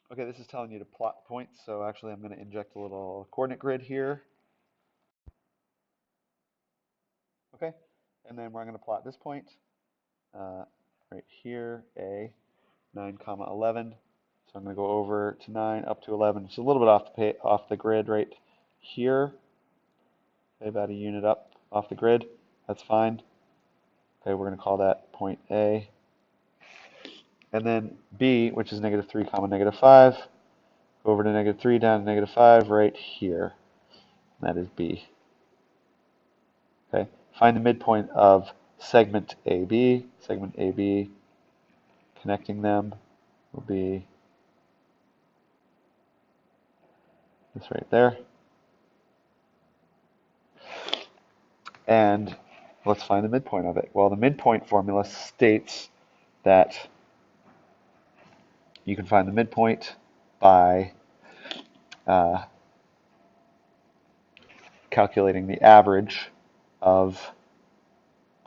Okay, this is telling you to plot points, so actually I'm going to inject a little coordinate grid here. Okay, and then we're going to plot this point right here, A, 9, comma 11. So I'm going to go over to 9, up to 11. It's a little bit off the grid right here. Okay, about a unit up off the grid. That's fine. Okay, we're going to call that point A. And then B, which is negative 3, comma negative 5. Go over to negative 3, down to negative 5, right here. And that is B. Okay, find the midpoint of segment AB. Segment AB, connecting them will be this right there. And let's find the midpoint of it. Well, the midpoint formula states that you can find the midpoint by calculating the average of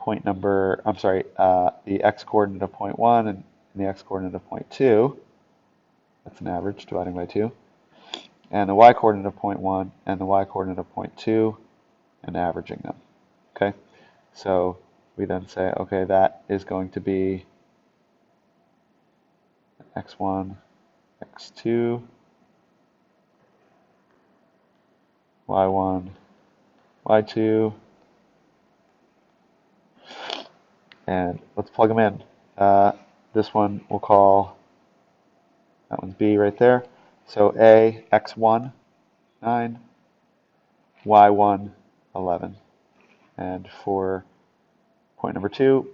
the x-coordinate of point 1 and the x-coordinate of point 2. That's an average dividing by 2. And the y-coordinate of point 1 and the y-coordinate of point 2 and averaging them. Okay, so we then say, okay, that is going to be x1, x2, y1, y2, and let's plug them in. This one we'll call, that one's B right there. So A, x1, 9, y1, 11. And for point number 2,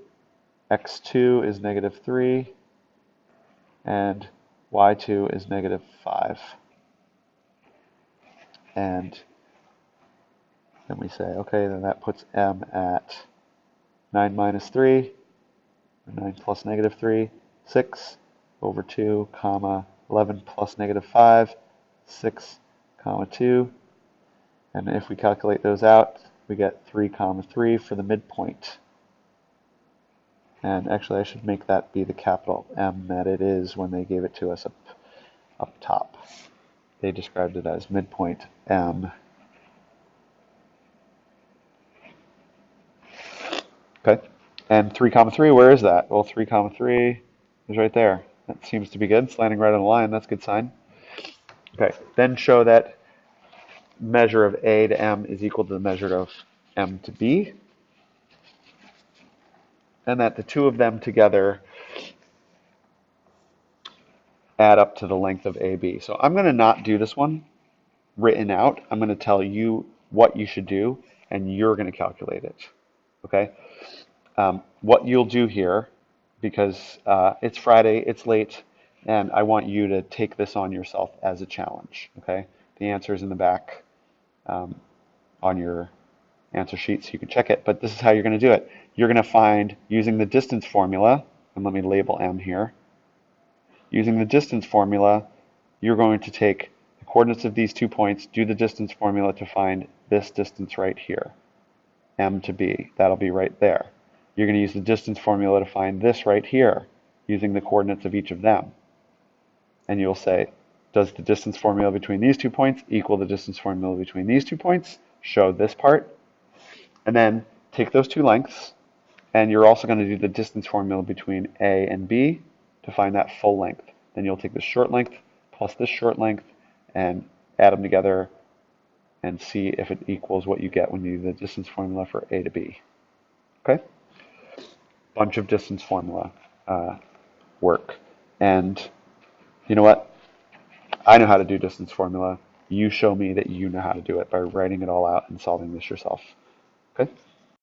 x2 is negative 3, and y2 is negative 5. And then we say, okay, then that puts m at 9 minus 3, 9 plus negative 3, 6 over 2, comma 11 plus negative 5, 6, comma 2. And if we calculate those out, we get 3, comma 3 for the midpoint. And actually, I should make that be the capital M that it is when they gave it to us up top. They described it as midpoint M. Okay, and 3, comma 3, where is that? Well, 3, comma 3 is right there. That seems to be good. It's landing right on the line. That's a good sign. Okay, then show that measure of A to M is equal to the measure of M to B, and that the two of them together add up to the length of AB. So I'm going to not do this one written out. I'm going to tell you what you should do, and you're going to calculate it. Okay? What you'll do here, because it's Friday, it's late, and I want you to take this on yourself as a challenge. Okay? The answer is in the back on your answer sheet, so you can check it. But this is how you're going to do it. You're going to find, using the distance formula, and let me label M here. Using the distance formula, you're going to take the coordinates of these 2 points, do the distance formula to find this distance right here, M to B. That'll be right there. You're going to use the distance formula to find this right here, using the coordinates of each of them. And you'll say, does the distance formula between these 2 points equal the distance formula between these 2 points? Show this part. And then take those 2 lengths, and you're also going to do the distance formula between A and B to find that full length. Then you'll take this short length plus this short length and add them together and see if it equals what you get when you do the distance formula for A to B. Okay? Bunch of distance formula work. And you know what? I know how to do distance formula. You show me that you know how to do it by writing it all out and solving this yourself. Okay?